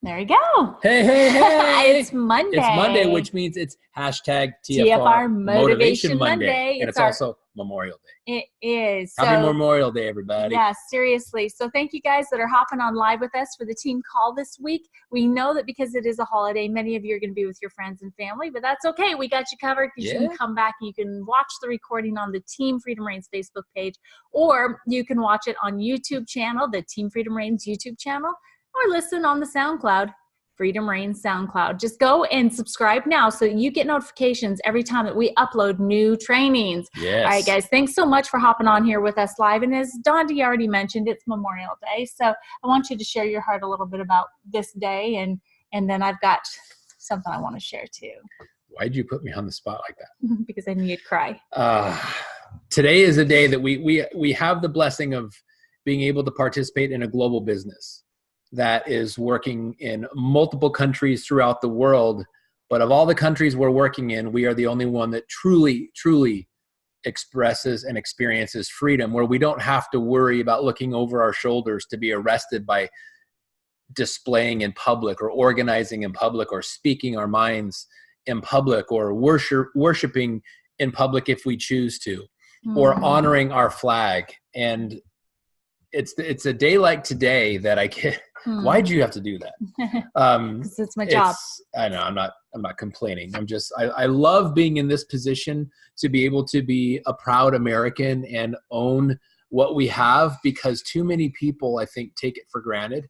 There you go. Hey, hey, hey. It's Monday. It's Monday, which means it's hashtag TFR Motivation Monday. Monday. And it's also Memorial Day. It is. Happy Memorial Day, everybody. Yeah, seriously. So thank you guys that are hopping on live with us for the team call this week. We know that because it is a holiday, many of you are going to be with your friends and family, but that's okay. We got you covered because you can come back and you can watch the recording on the Team Freedom Reigns Facebook page, or you can watch it on YouTube channel, the Team Freedom Reigns YouTube channel, or listen on the SoundCloud. Freedom Reigns SoundCloud. Just go and subscribe now so that you get notifications every time that we upload new trainings. Yes. All right, guys, thanks so much for hopping on here with us live. And as Dondi already mentioned, it's Memorial Day. So I want you to share your heart a little bit about this day. And then I've got something I want to share too. Why'd you put me on the spot like that? Because I knew you'd cry. Today is a day that we have the blessing of being able to participate in a global business that is working in multiple countries throughout the world. But of all the countries we're working in, we are the only one that truly, truly expresses and experiences freedom, where we don't have to worry about looking over our shoulders to be arrested by displaying in public or organizing in public or speaking our minds in public or worshiping in public if we choose to, or honoring our flag. And it's a day like today that I get. Why'd you have to do that? Because it's my job. I know. I'm not complaining. I love being in this position to be able to be a proud American and own what we have, because too many people, I think, take it for granted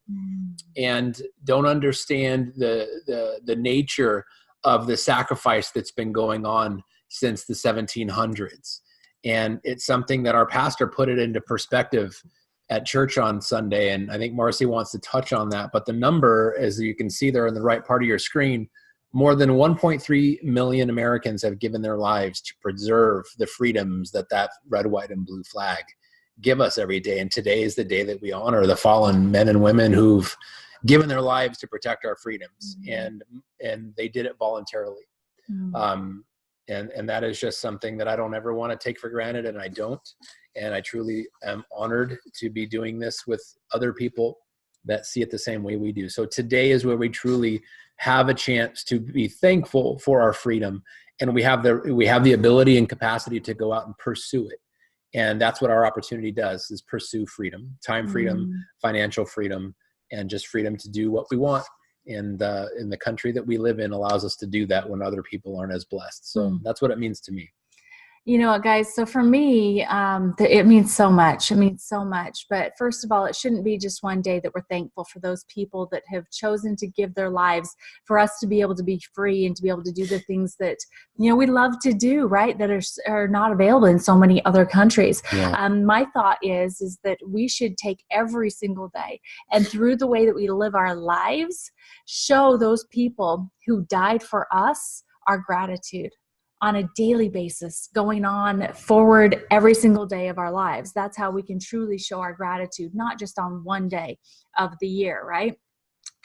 and don't understand the nature of the sacrifice that's been going on since the 1700s. And it's something that our pastor put it into perspective at church on Sunday, and I think Marcy wants to touch on that. But the number, as you can see there in the right part of your screen, more than 1.3 million Americans have given their lives to preserve the freedoms that red, white, and blue flag give us every day. And today is the day that we honor the fallen men and women who've given their lives to protect our freedoms, and they did it voluntarily. And that is just something that I don't ever want to take for granted, and I don't. And I truly am honored to be doing this with other people that see it the same way we do. So today is where we truly have a chance to be thankful for our freedom, and we have the ability and capacity to go out and pursue it. And that's what our opportunity does, is pursue freedom, time freedom, financial freedom, and just freedom to do what we want. And in the country that we live in allows us to do that when other people aren't as blessed. So that's what it means to me. You know what, guys? So for me, it means so much. It means so much. But first of all, it shouldn't be just one day that we're thankful for those people that have chosen to give their lives for us to be able to be free and to be able to do the things that, we love to do, right? That are not available in so many other countries. Yeah. My thought is that we should take every single day, and through the way that we live our lives, show those people who died for us our gratitude on a daily basis, going on forward every single day of our lives. That's how we can truly show our gratitude, not just on one day of the year, right?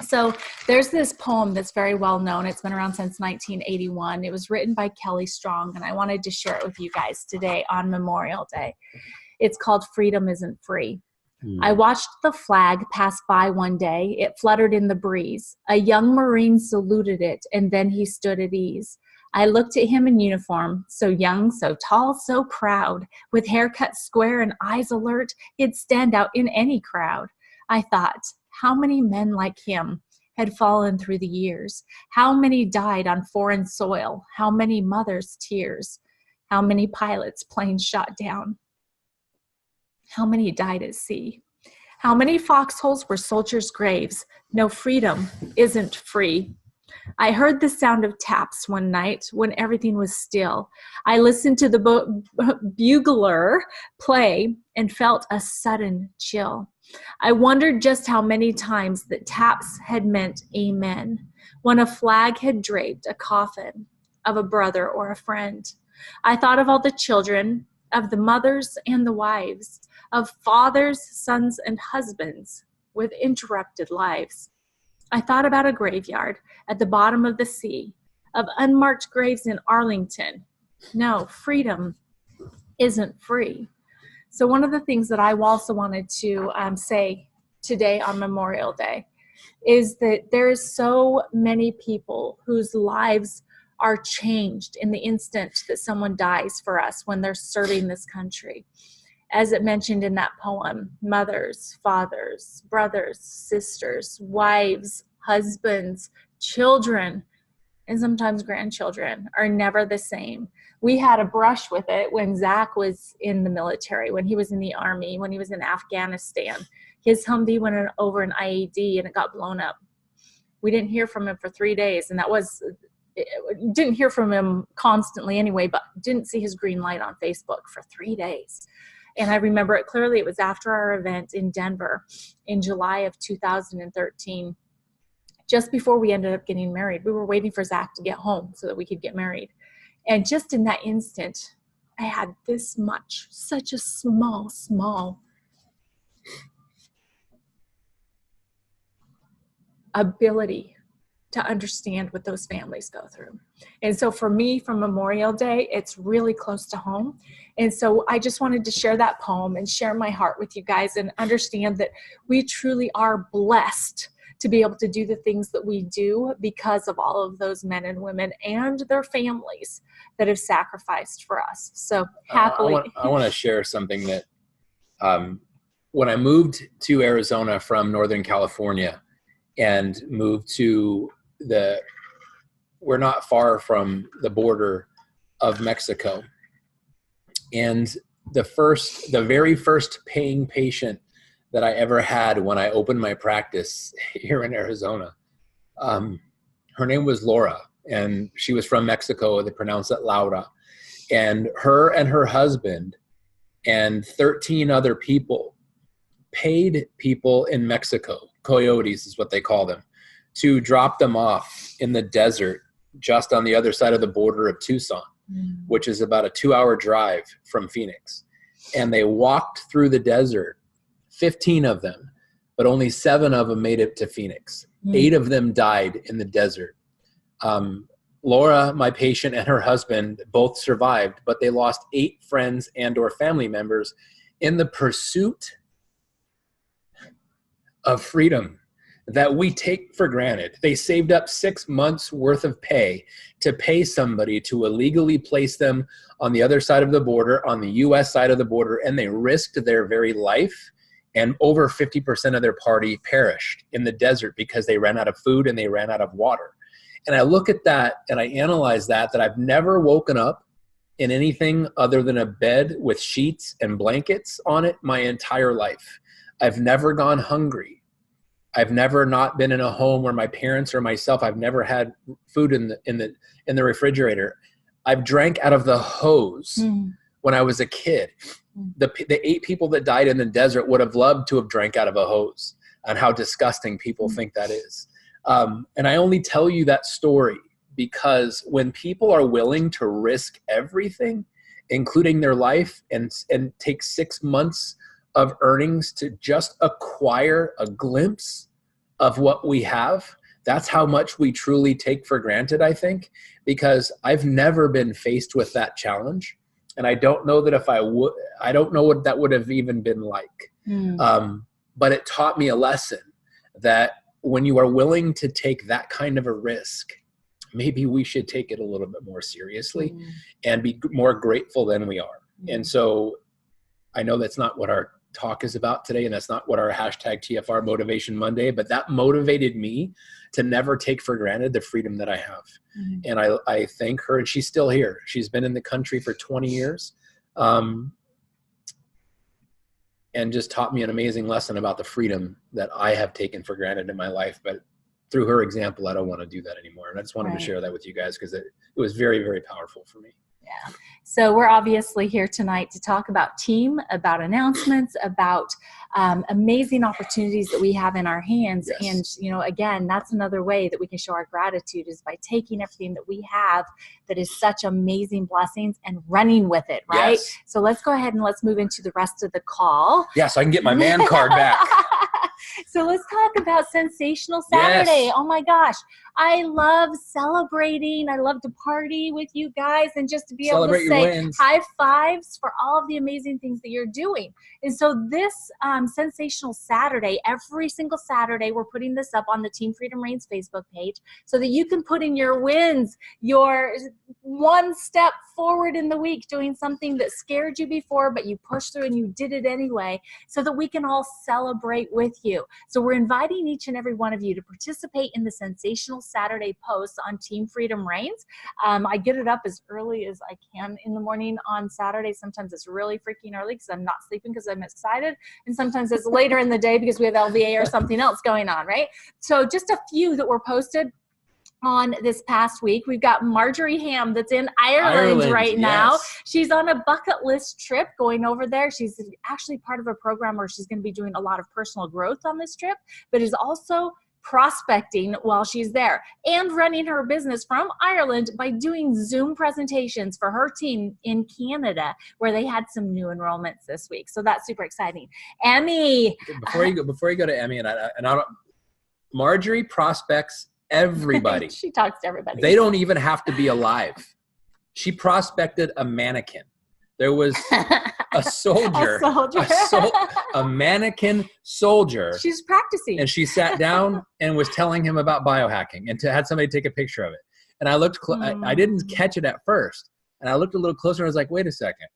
So there's this poem that's very well known. It's been around since 1981. It was written by Kelly Strong, and I wanted to share it with you guys today on Memorial Day. It's called Freedom Isn't Free. I watched the flag pass by one day. It fluttered in the breeze. A young Marine saluted it, and then he stood at ease. I looked at him in uniform, so young, so tall, so proud, with hair cut square and eyes alert. He'd stand out in any crowd. I thought, how many men like him had fallen through the years? How many died on foreign soil? How many mothers' tears? How many pilots' planes shot down? How many died at sea? How many foxholes were soldiers' graves? No, freedom isn't free. I heard the sound of taps one night when everything was still. I listened to the bugler play and felt a sudden chill. I wondered just how many times that taps had meant amen, when a flag had draped a coffin of a brother or a friend. I thought of all the children, of the mothers and the wives, of fathers, sons, and husbands with interrupted lives. I thought about a graveyard at the bottom of the sea, of unmarked graves in Arlington. No, freedom isn't free. So one of the things that I also wanted to say today on Memorial Day is that there's so many people whose lives are changed in the instant that someone dies for us when they're serving this country. As it mentioned in that poem, mothers, fathers, brothers, sisters, wives, husbands, children, and sometimes grandchildren are never the same. We had a brush with it when Zach was in the military, when he was in the Army, when he was in Afghanistan. His Humvee went over an IED and it got blown up. We didn't hear from him for 3 days, and didn't hear from him constantly anyway, but didn't see his green light on Facebook for 3 days. And I remember it clearly. It was after our event in Denver in July of 2013. Just before we ended up getting married. We were waiting for Zach to get home so that we could get married. And just in that instant, I had this much, such a small ability to understand what those families go through. And so for me, from Memorial Day, it's really close to home. And so I just wanted to share that poem and share my heart with you guys and understand that we truly are blessed to be able to do the things that we do because of all of those men and women and their families that have sacrificed for us. So happily. I want to share something that when I moved to Arizona from Northern California and moved to we're not far from the border of Mexico. And the very first paying patient that I ever had when I opened my practice here in Arizona. Her name was Laura, and she was from Mexico. They pronounce it Laura. And her husband and 13 other people paid people in Mexico, coyotes is what they call them, to drop them off in the desert just on the other side of the border of Tucson, which is about a 2-hour drive from Phoenix. And they walked through the desert, 15 of them, but only 7 of them made it to Phoenix. 8 of them died in the desert. Laura, my patient, and her husband both survived, but they lost 8 friends and or family members in the pursuit of freedom that we take for granted. They saved up 6 months worth of pay to pay somebody to illegally place them on the other side of the border, on the US side of the border, and they risked their very life. And over 50% of their party perished in the desert because they ran out of food and they ran out of water. And I look at that and I analyze that I've never woken up in anything other than a bed with sheets and blankets on it my entire life. I've never gone hungry. I've never not been in a home where my parents or myself, I've never had food in the refrigerator. I've drank out of the hose when I was a kid. The 8 people that died in the desert would have loved to have drank out of a hose, and how disgusting people think that is. And I only tell you that story because when people are willing to risk everything, including their life, and take 6 months of earnings to just acquire a glimpse of what we have, that's how much we truly take for granted, I think, because I've never been faced with that challenge. And I don't know that if I would, I don't know what that would have even been like. But it taught me a lesson that when you are willing to take that kind of a risk, maybe we should take it a little bit more seriously and be more grateful than we are. And so I know that's not what our talk is about today, and that's not what our hashtag TFR Motivation Monday, but that motivated me to never take for granted the freedom that I have. And I thank her, and she's still here. She's been in the country for 20 years and just taught me an amazing lesson about the freedom that I have taken for granted in my life. But through her example, I don't want to do that anymore. And I just wanted to share that with you guys because it was very, very powerful for me. Yeah. So we're obviously here tonight to talk about team, about announcements, about amazing opportunities that we have in our hands. Yes. And, again, that's another way that we can show our gratitude is by taking everything that we have that is such amazing blessings and running with it, right? Yes. So let's go ahead and let's move into the rest of the call. Yeah, so I can get my man card back. So let's talk about Sensational Saturday. Yes. Oh my gosh. I love celebrating. I love to party with you guys and just to be able Celebrate to your say wins. high fives for all of the amazing things that you're doing. And so this Sensational Saturday, every single Saturday, we're putting this up on the Team Freedom Reigns Facebook page so that you can put in your wins, your one step forward in the week, doing something that scared you before, but you pushed through and you did it anyway, so that we can all celebrate with you. So we're inviting each and every one of you to participate in the Sensational Saturday posts on Team Freedom Reigns. I get it up as early as I can in the morning on Saturday. Sometimes it's really freaking early because I'm not sleeping because I'm excited. And sometimes it's later in the day because we have LVA or something else going on, right? So just a few that were posted on this past week. We've got Marjorie Ham that's in Ireland right now. Yes. She's on a bucket list trip going over there. She's actually part of a program where she's going to be doing a lot of personal growth on this trip, but is also prospecting while she's there and running her business from Ireland by doing Zoom presentations for her team in Canada, where they had some new enrollments this week. So that's super exciting. Emmy. Before you go to Emmy, Marjorie prospects everybody. She talks to everybody. They don't even have to be alive. She prospected a mannequin. There was a soldier, a mannequin soldier. She's practicing. And she sat down and was telling him about biohacking and had somebody take a picture of it. And I looked, I didn't catch it at first. And I looked a little closer and I was like, wait a second.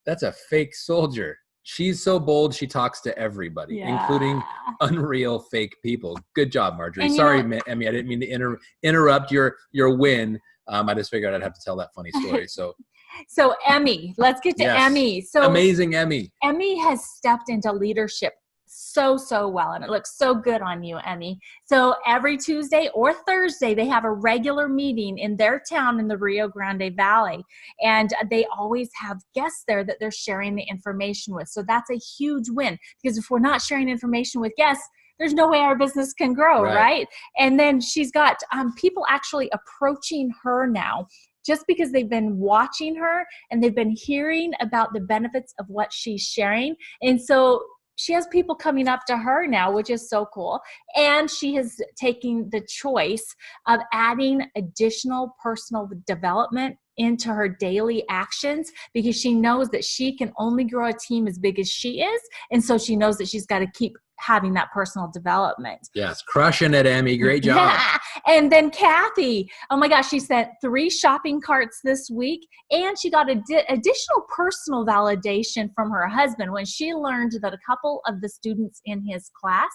That's a fake soldier. She's so bold, she talks to everybody, including unreal fake people. Good job, Marjorie. And sorry, Emmy, I didn't mean to interrupt your win. I just figured I'd have to tell that funny story. So Emmy, let's get to Emmy. So amazing Emmy. Emmy has stepped into leadership so well, and it looks so good on you, Emmy. So every Tuesday or Thursday, they have a regular meeting in their town in the Rio Grande Valley, and they always have guests there that they're sharing the information with. So that's a huge win, because if we're not sharing information with guests, there's no way our business can grow, right? And then she's got people actually approaching her now, just because they've been watching her and they've been hearing about the benefits of what she's sharing. And so she has people coming up to her now, which is so cool. And she has taken the choice of adding additional personal development into her daily actions, because she knows that she can only grow a team as big as she is. And so she knows that she's got to keep having that personal development. Yes, crushing it, Emmy. Great job. Yeah. And then Kathy, oh my gosh, she sent 3 shopping carts this week, and she got additional personal validation from her husband when she learned that a couple of the students in his class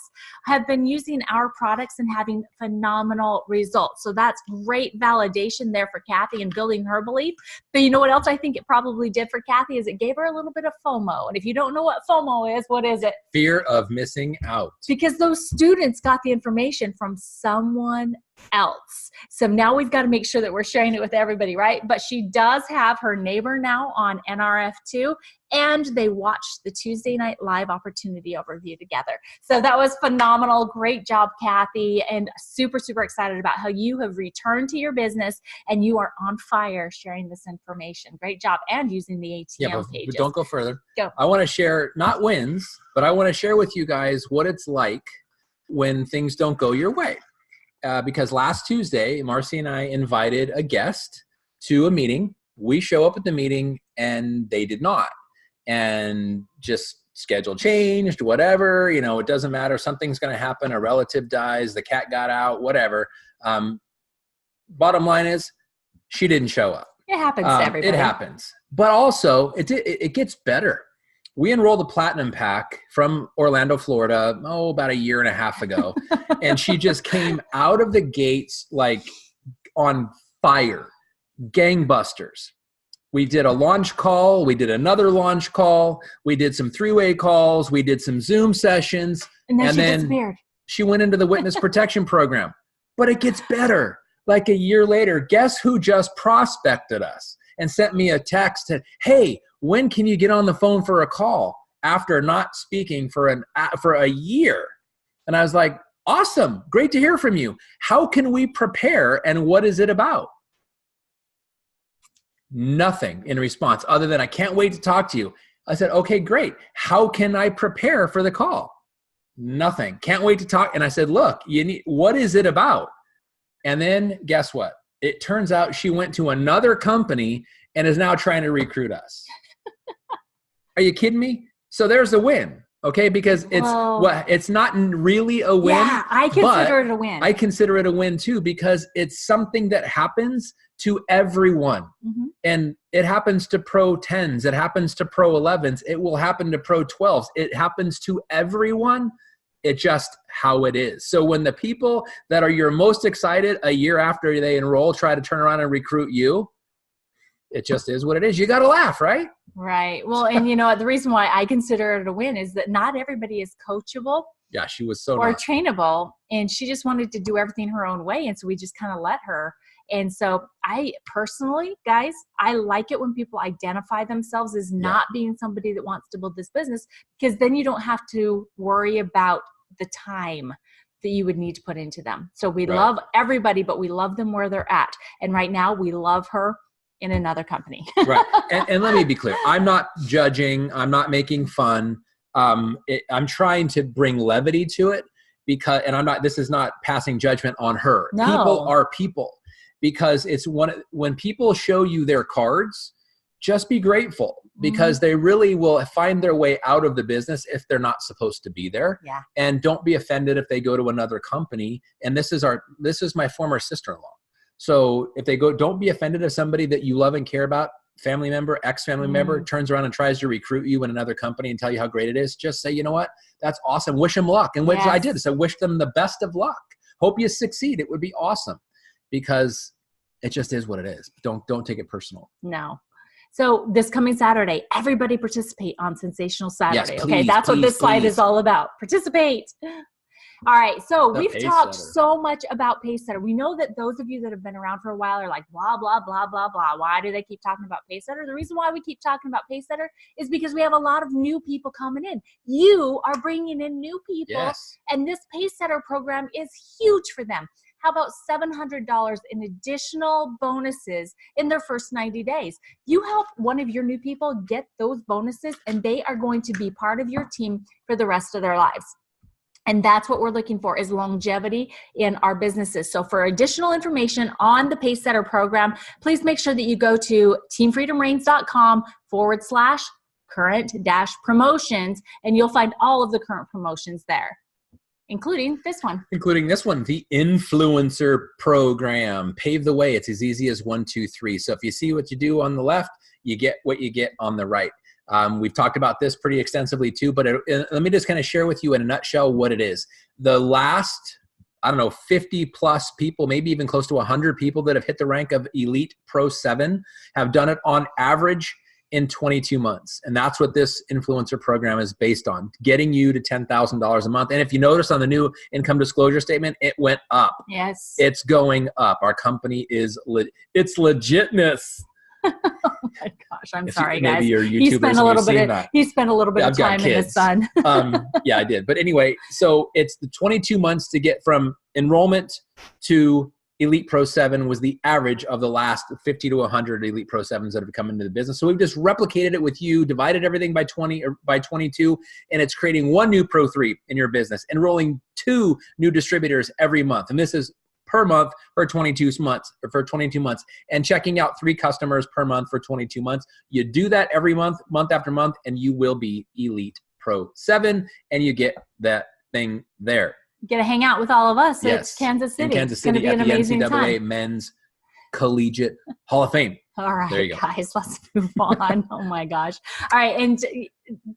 have been using our products and having phenomenal results. So that's great validation there for Kathy and building her belief. But you know what else I think it probably did for Kathy is it gave her a little bit of FOMO. And if you don't know what FOMO is, what is it? Fear of missing out. Because those students got the information from someone else. So now we've got to make sure that we're sharing it with everybody, right? But she does have her neighbor now on NRF2, and they watched the Tuesday night live opportunity overview together. So that was phenomenal. Great job, Kathy, and super excited about how you have returned to your business and you are on fire sharing this information. Great job, and using the ATM pages. But don't go further. Go. I want to share, not wins, but I want to share with you guys what it's like when things don't go your way. Because last Tuesday, Marcy and I invited a guest to a meeting. We show up at the meeting and they did not. And just schedule changed, whatever, it doesn't matter. Something's going to happen. A relative dies, the cat got out, whatever. Bottom line is she didn't show up. It happens to everybody. It happens. But also it gets better. We enrolled a platinum pack from Orlando, Florida, about 1.5 years ago. And she just came out of the gates like on fire, gangbusters. We did a launch call. We did another launch call. We did some 3-way calls. We did some Zoom sessions. And then she disappeared. She went into the witness protection program. But it gets better. Like 1 year later, guess who just prospected us and sent me a text and, hey, when can you get on the phone for a call after not speaking for a year? And I was like, awesome. Great to hear from you. How can we prepare, and what is it about? Nothing in response other than, I can't wait to talk to you. I said, okay, great. How can I prepare for the call? Nothing. Can't wait to talk. And I said, look, what is it about? And then guess what? It turns out she went to another company and is now trying to recruit us. Are you kidding me? So there's a win. Okay, because it's not really a win. Yeah, I consider it a win. I consider it a win too, because it's something that happens to everyone. Mm-hmm. And it happens to Pro 10s. It happens to Pro 11s. It will happen to Pro 12s. It happens to everyone. It's just how it is. So when the people that are your most excited a year after they enroll try to turn around and recruit you, it just is what it is. You got to laugh, right? Right. Well, and the reason why I consider it a win is that not everybody is coachable. Yeah, she was so or trainable, and she just wanted to do everything her own way. And so we just kind of let her. And so I personally, guys, I like it when people identify themselves as not being somebody that wants to build this business, because then you don't have to worry about the time that you would need to put into them. So we love everybody, but we love them where they're at. And right now we love her in another company. Right. And let me be clear. I'm not judging. I'm not making fun. I'm trying to bring levity to it, because, and this is not passing judgment on her. No. People are people, because when people show you their cards, just be grateful, because they really will find their way out of the business if they're not supposed to be there. Yeah. And don't be offended if they go to another company. And this is my former sister-in-law. So if they go, don't be offended if somebody that you love and care about, family member, ex-family member, turns around and tries to recruit you in another company and tell you how great it is. Just say, you know what? That's awesome. Wish them luck. And which I did. So wish them the best of luck. Hope you succeed. It would be awesome, because it just is what it is. Don't take it personal. No. So this coming Saturday, everybody participate on Sensational Saturday. Yes, please, that's what this slide is all about. Participate. All right. So we've talked so much about Pacesetter. We know that those of you that have been around for a while are like, blah, blah, blah, blah, blah. Why do they keep talking about Pacesetter? The reason why we keep talking about Pacesetter is because we have a lot of new people coming in. You are bringing in new people, and this Pacesetter program is huge for them. How about $700 in additional bonuses in their first 90 days? You help one of your new people get those bonuses, and they are going to be part of your team for the rest of their lives. And that's what we're looking for, is longevity in our businesses. So for additional information on the Pacesetter program, please make sure that you go to teamfreedomreigns.com/current-promotions, and you'll find all of the current promotions there, including this one. The influencer program. Pave the way. It's as easy as 1, 2, 3. So if you see what you do on the left, you get what you get on the right. We've talked about this pretty extensively too, but let me just kind of share with you in a nutshell what it is. The last, 50 plus people, maybe even close to 100 people that have hit the rank of Elite Pro 7 have done it on average in 22 months. And that's what this influencer program is based on, getting you to $10,000 a month. And if you notice on the new income disclosure statement, it went up. Yes. It's going up. Our company is it's legitness. Oh my gosh, I'm sorry, guys. Maybe your YouTubers, he spent a little bit of time in the sun. Yeah, I did. But anyway, so it's the 22 months to get from enrollment to Elite Pro 7 was the average of the last 50 to 100 Elite Pro 7s that have come into the business. So we've just replicated it with you, divided everything by 20 or by 22, and it's creating one new Pro 3 in your business, enrolling 2 new distributors every month. And this is per month for 22 months, and checking out 3 customers per month for 22 months. You do that every month, month after month, and you will be Elite Pro 7, and you get that thing there. You get to hang out with all of us at Kansas City. In Kansas City, it's going to be an amazing NCAA time. Men's Collegiate Hall of Fame. All right, there you go. Guys, let's move on. Oh my gosh. All right. And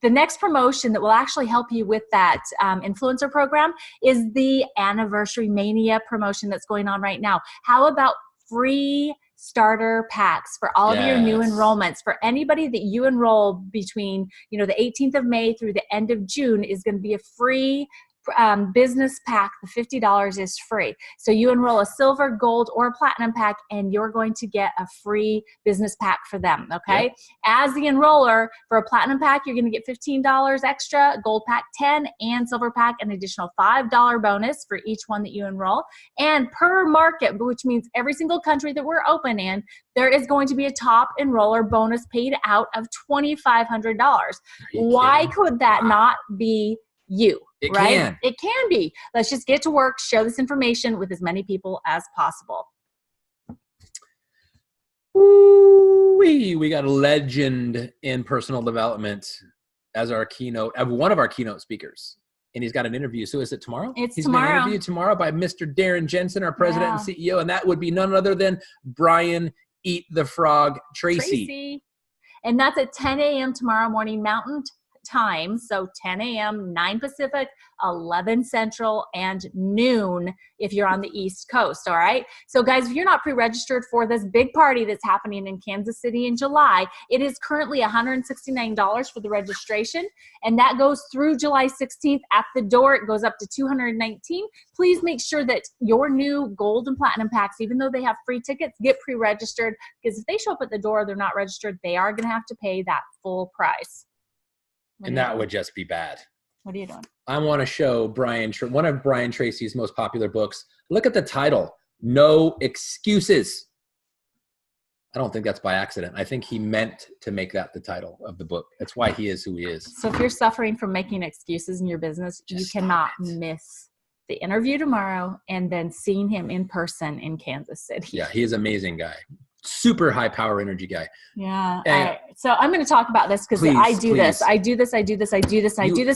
the next promotion that will actually help you with that influencer program is the Anniversary Mania promotion that's going on right now. How about free starter packs for all of your new enrollments? For anybody that you enroll between, the 18th of May through the end of June is going to be a free business pack. The $50 is free. So you enroll a silver, gold, or platinum pack, and you're going to get a free business pack for them. Okay. Yep. As the enroller for a platinum pack, you're going to get $15 extra, gold pack 10, and silver pack an additional $5 bonus for each one that you enroll. And per market, which means every single country that we're open in, there is going to be a top enroller bonus paid out of $2,500. Why could that not be you? It right? can. It can be. Let's just get to work, share this information with as many people as possible. Ooh-wee. We got a legend in personal development as our keynote, one of our keynote speakers. And he's got an interview. So is it tomorrow? It's tomorrow. Been interviewed tomorrow by Mr. Darren Jensen, our president Yeah. and CEO. And that would be none other than Brian Eat the Frog Tracy. And that's at 10 a.m. tomorrow morning Mountain Time. So 10 a.m., 9 Pacific, 11 Central, and noon if you're on the East Coast. All right. So guys, if you're not pre-registered for this big party that's happening in Kansas City in July, it is currently $169 for the registration. And that goes through July 16th. At the door, it goes up to $219. Please make sure that your new gold and platinum packs, even though they have free tickets, get pre-registered, because if they show up at the door, they're not registered, they are going to have to pay that full price. And that would just be bad. What are you doing? I want to show one of Brian Tracy's most popular books. Look at the title, No Excuses. I don't think that's by accident. I think he meant to make that the title of the book. That's why he is who he is. So if you're suffering from making excuses in your business, you cannot miss the interview tomorrow and then seeing him in person in Kansas City. Yeah, he is an amazing guy. Super high power energy guy. Yeah. So I'm going to talk about this because I do this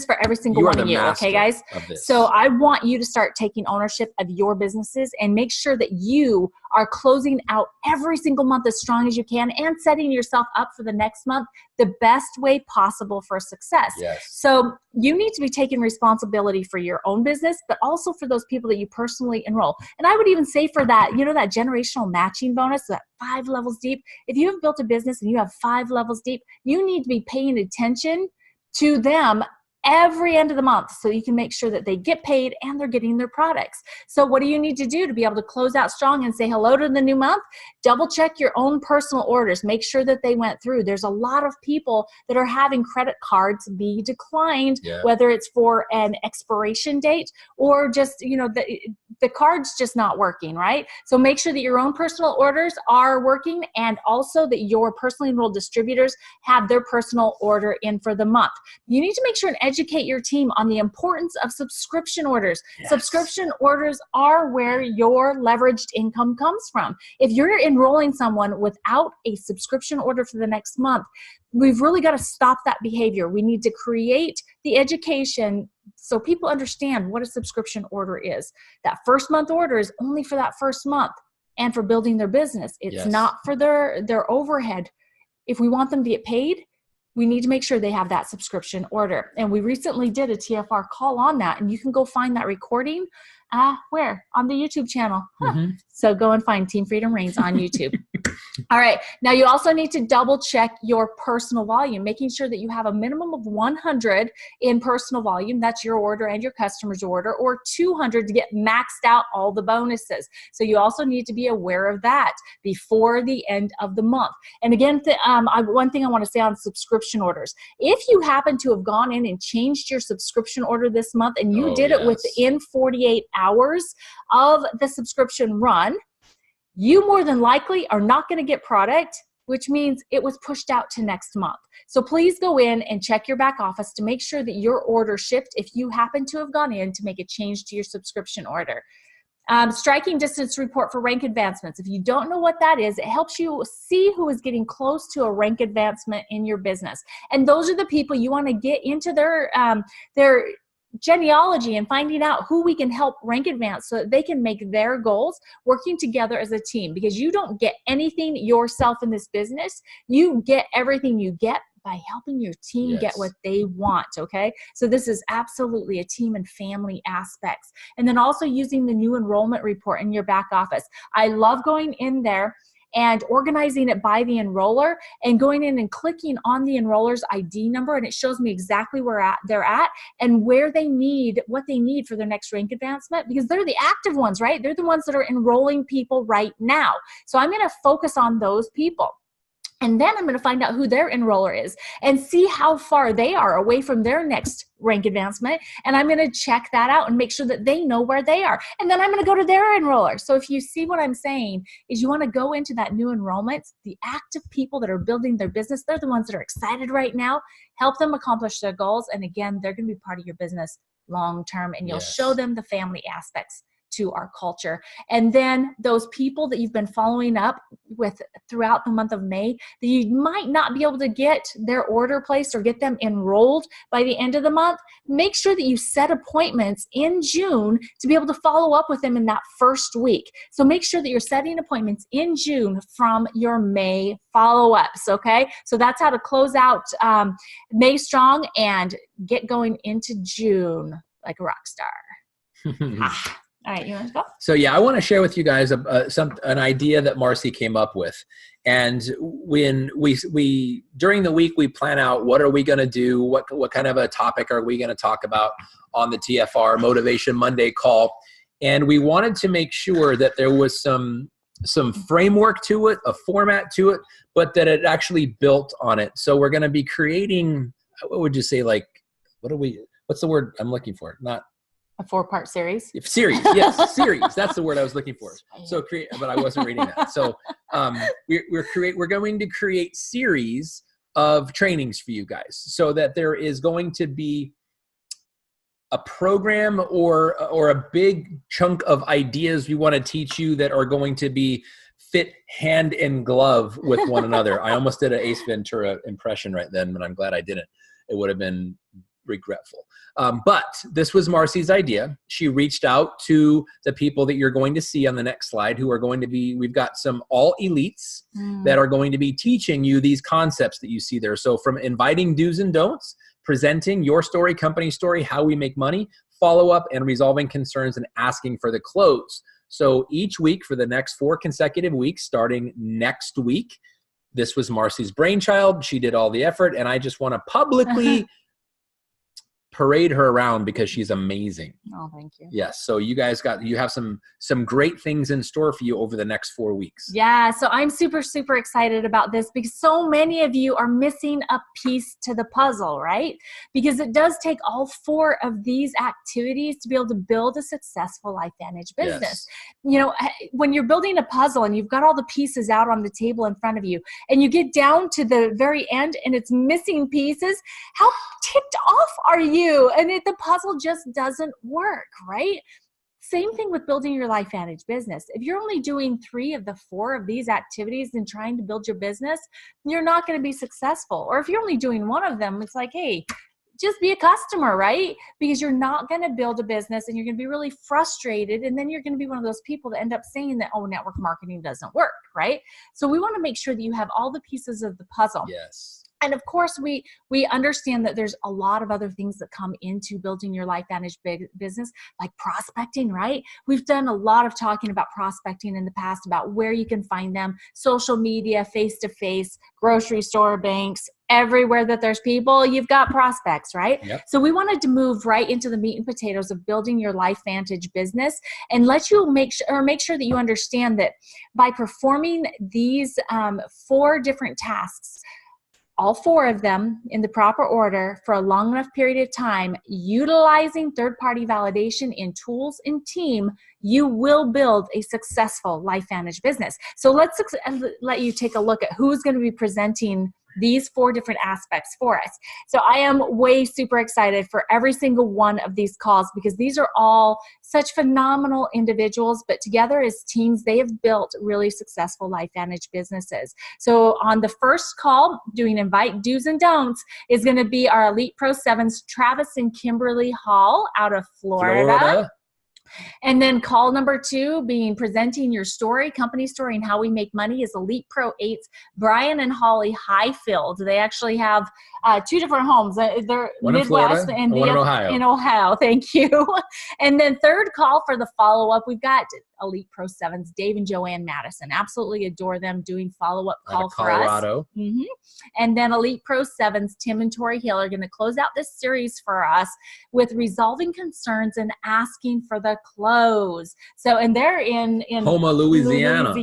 for every single one of you. Okay, guys? So I want you to start taking ownership of your businesses and make sure that you are closing out every single month as strong as you can and setting yourself up for the next month the best way possible for success. Yes. So you need to be taking responsibility for your own business, but also for those people that you personally enroll. And I would even say for that, that generational matching bonus, that 5 levels deep, if you have built a business and you have 5 levels deep, you need to be paying attention to them every end of the month so you can make sure that they get paid and they're getting their products. So what do you need to do to be able to close out strong and say hello to the new month? Double check your own personal orders. Make sure that they went through. There's a lot of people that are having credit cards be declined, whether it's for an expiration date or just, the card's just not working, right? So make sure that your own personal orders are working and also that your personally enrolled distributors have their personal order in for the month. You need to make sure and educate your team on the importance of subscription orders. Yes. Subscription orders are where your leveraged income comes from. If you're enrolling someone without a subscription order for the next month, we've really got to stop that behavior. We need to create the education so people understand what a subscription order is. That first month order is only for that first month and for building their business. It's not for their overhead. If we want them to get paid, we need to make sure they have that subscription order. And we recently did a TFR call on that, and you can go find that recording. Where? On the YouTube channel. Mm-hmm. So go and find Team Freedom Reigns on YouTube. All right. Now you also need to double check your personal volume, making sure that you have a minimum of 100 in personal volume. That's your order and your customer's order, or 200 to get maxed out all the bonuses. So you also need to be aware of that before the end of the month. And again, one thing I want to say on subscription orders, if you happen to have gone in and changed your subscription order this month and you did it within 48 hours of the subscription run, you more than likely are not going to get product, which means it was pushed out to next month. So please go in and check your back office to make sure that your order shipped if you happen to have gone in to make a change to your subscription order. Striking distance report for rank advancements. If you don't know what that is, it helps you see who is getting close to a rank advancement in your business. And those are the people you want to get into their genealogy and finding out who we can help rank advance so that they can make their goals working together as a team, because you don't get anything yourself in this business. You get everything you get by helping your team get what they want, okay? So this is absolutely a team and family aspects. And then also using the new enrollment report in your back office. I love going in there and organizing it by the enroller and going in and clicking on the enroller's ID number, and it shows me exactly where they're at and what they need for their next rank advancement, because they're the active ones, right? They're the ones that are enrolling people right now. So I'm going to focus on those people. And then I'm going to find out who their enroller is and see how far they are away from their next rank advancement. And I'm going to check that out and make sure that they know where they are. And then I'm going to go to their enroller. So if you see what I'm saying is you want to go into that new enrollment, the active people that are building their business, they're the ones that are excited right now. Help them accomplish their goals. And again, they're going to be part of your business long term, and you'll show Yes. them the family aspects to our culture. And then those people that you've been following up with throughout the month of May that you might not be able to get their order placed or get them enrolled by the end of the month, make sure that you set appointments in June to be able to follow up with them in that first week. So make sure that you're setting appointments in June from your May follow-ups, okay? So that's how to close out May strong and get going into June like a rock star. All right, you want to go? So yeah, I want to share with you guys an idea that Marcy came up with. And when we during the week we plan out what are we going to do, what kind of a topic are we going to talk about on the TFR Motivation Monday call, and we wanted to make sure that there was some framework to it, a format to it, but that it actually built on it. So we're going to be creating, what would you say, like, what's the word I'm looking for? Not a 4-part series? Series, yes, series. That's the word I was looking for. So but I wasn't reading that. So we're going to create series of trainings for you guys, so that there is going to be a program or a big chunk of ideas we want to teach you that are going to be fit hand in glove with one another. I almost did an Ace Ventura impression right then, but I'm glad I didn't. It would have been regretful. But this was Marcy's idea. She reached out to the people that you're going to see on the next slide, who are going to be, we've got some all elites that are going to be teaching you these concepts that you see there. So from inviting do's and don'ts, presenting your story, company story, how we make money, follow up, and resolving concerns and asking for the close. So each week for the next 4 consecutive weeks, starting next week, this was Marcy's brainchild. She did all the effort, and I just want to publicly parade her around because she's amazing. Oh, thank you. Yes. So you guys you have some great things in store for you over the next 4 weeks. Yeah. So I'm super, super excited about this because so many of you are missing a piece to the puzzle, right? Because it does take all 4 of these activities to be able to build a successful LifeVantage business. Yes. You know, when you're building a puzzle and you've got all the pieces out on the table in front of you and you get down to the very end and it's missing pieces, how ticked off are you? And the puzzle just doesn't work, right? Same thing with building your LifeVantage business. If you're only doing 3 of the 4 of these activities and trying to build your business, you're not going to be successful. Or if you're only doing 1 of them, it's like, hey, just be a customer, right? Because you're not going to build a business and you're going to be really frustrated. And then you're going to be one of those people that end up saying that, oh, network marketing doesn't work, right? So we want to make sure that you have all the pieces of the puzzle. Yes. And of course, we understand that there's a lot of other things that come into building your LifeVantage business, like prospecting, right? We've done a lot of talking about prospecting in the past, about where you can find them, social media, face-to-face, grocery store, banks, everywhere that there's people, you've got prospects, right? Yep. So we wanted to move right into the meat and potatoes of building your LifeVantage business and let you make sure that you understand that by performing these 4 different tasks, all 4 of them in the proper order for a long enough period of time, utilizing third-party validation in tools and team, you will build a successful LifeVantage business. So let's let you take a look at who's going to be presenting these 4 different aspects for us. So I am way super excited for every single one of these calls because these are all such phenomenal individuals, but together as teams, they have built really successful LifeVantage businesses. So on the first call, doing invite do's and don'ts, is going to be our Elite Pro 7s, Travis and Kimberly Hall out of Florida. And then call number 2, being presenting your story, company story, and how we make money, is Elite Pro 8s, Brian and Holly Highfield. They actually have 2 different homes. They're one Midwest in Florida, and one in Ohio. In Ohio, thank you. And then third call for the follow-up, we've got Elite Pro 7s, Dave and Joanne Madison. Absolutely adore them doing follow-up call for us. Colorado. Mm-hmm. And then Elite Pro 7s, Tim and Tori Hill, are going to close out this series for us with resolving concerns and asking for the close. So, and they're in Houma, Louisiana.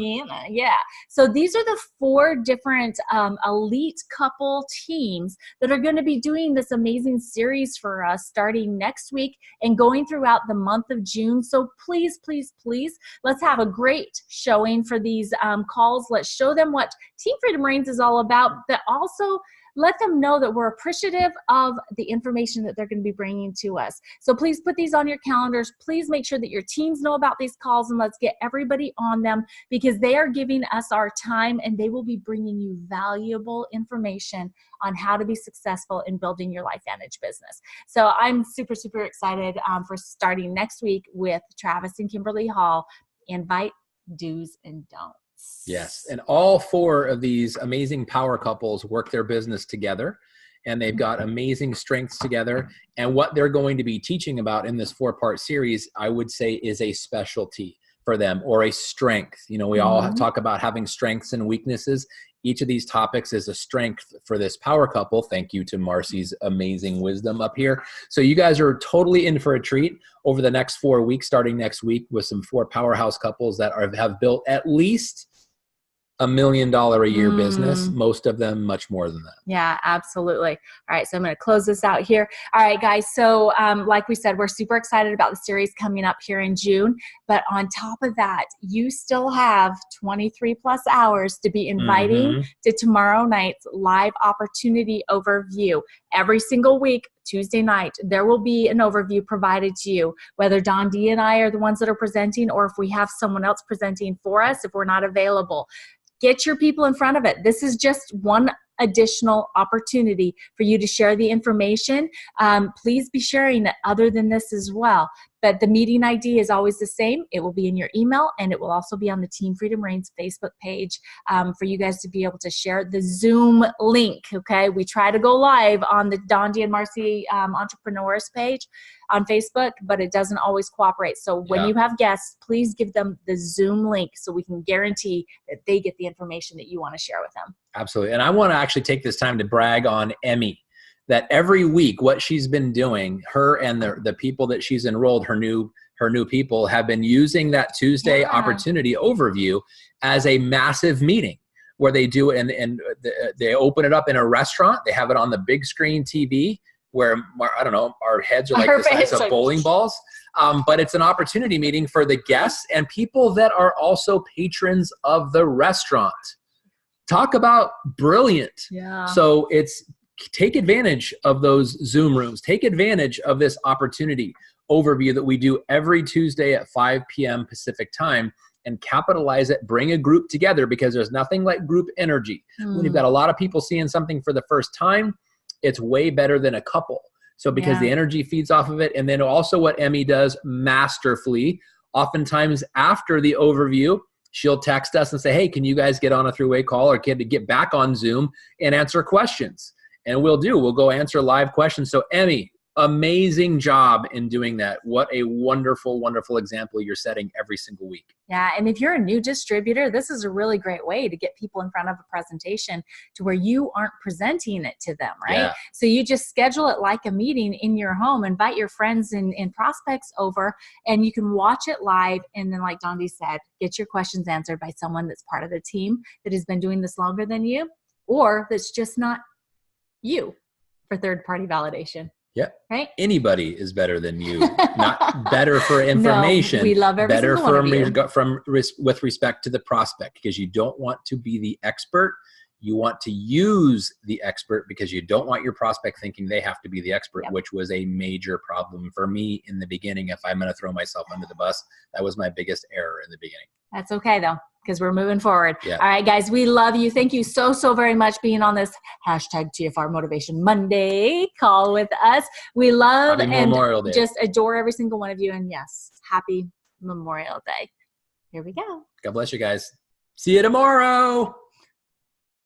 Yeah. So these are the 4 different elite couple teams that are going to be doing this amazing series for us starting next week and going throughout the month of June. So please, please, please, let's have a great showing for these calls. Let's show them what Team Freedom Reigns is all about, but also let them know that we're appreciative of the information that they're going to be bringing to us. So please put these on your calendars. Please make sure that your teams know about these calls, and let's get everybody on them, because they are giving us our time and they will be bringing you valuable information on how to be successful in building your LifeVantage business. So I'm super, super excited for starting next week with Travis and Kimberly Hall. Invite, do's, and don'ts. Yes. And all 4 of these amazing power couples work their business together, and they've got amazing strengths together. And what they're going to be teaching about in this 4-part series, I would say, is a specialty for them, or a strength. You know, we all talk about having strengths and weaknesses. Each of these topics is a strength for this power couple. Thank you to Marcy's amazing wisdom up here. So you guys are totally in for a treat over the next 4 weeks, starting next week, with some 4 powerhouse couples that have built at least $1 million a year business, most of them much more than that. Yeah, absolutely. All right, so I'm going to close this out here. All right, guys, so like we said, we're super excited about the series coming up here in June, but on top of that, you still have 23 plus hours to be inviting to tomorrow night's live opportunity overview. Every single week, Tuesday night, there will be an overview provided to you, whether Don D and I are the ones that are presenting, or if we have someone else presenting for us, if we're not available. Get your people in front of it. This is just one additional opportunity for you to share the information. Please be sharing it other than this as well. But the meeting ID is always the same. It will be in your email, and it will also be on the Team Freedom Reigns Facebook page for you guys to be able to share the Zoom link, okay? We try to go live on the Dondi and Marcy Entrepreneurs page on Facebook, but it doesn't always cooperate. So when you have guests, please give them the Zoom link so we can guarantee that they get the information that you want to share with them. Absolutely. And I want to actually take this time to brag on Emmy, that every week what she's been doing, her and the people that she's enrolled, her new people, have been using that Tuesday opportunity overview as a massive meeting where they do it, and they open it up in a restaurant. They have it on the big screen TV where, I don't know, our heads are like the size of bowling balls. But it's an opportunity meeting for the guests and people that are also patrons of the restaurant. Talk about brilliant. Yeah. So take advantage of those Zoom rooms. Take advantage of this opportunity overview that we do every Tuesday at 5 p.m. Pacific time, and capitalize it. Bring a group together, because there's nothing like group energy. When you've got a lot of people seeing something for the first time, it's way better than a couple. So because the energy feeds off of it. And then also what Emmy does masterfully, oftentimes after the overview, she'll text us and say, hey, can you guys get on a three-way call, or can you get back on Zoom and answer questions? And we'll go answer live questions. So Emmy, amazing job in doing that. What a wonderful, wonderful example you're setting every single week. Yeah, and if you're a new distributor, this is a really great way to get people in front of a presentation to where you aren't presenting it to them, right? Yeah. So you just schedule it like a meeting in your home, invite your friends and prospects over, and you can watch it live. And then, like Dondi said, get your questions answered by someone that's part of the team that has been doing this longer than you, or that's just not you, for third-party validation. Yeah. Right. Anybody is better than you. Not better for information. No, we love every better single one of you. With respect to the prospect, because you don't want to be the expert. You want to use the expert, because you don't want your prospect thinking they have to be the expert, which was a major problem for me in the beginning. If I'm going to throw myself under the bus, that was my biggest error in the beginning. That's okay though, because we're moving forward. Yeah. All right, guys, we love you. Thank you so, so very much being on this hashtag TFR Motivation Monday call with us. We love and just adore every single one of you. And yes, happy Memorial Day. Here we go. God bless you guys. See you tomorrow.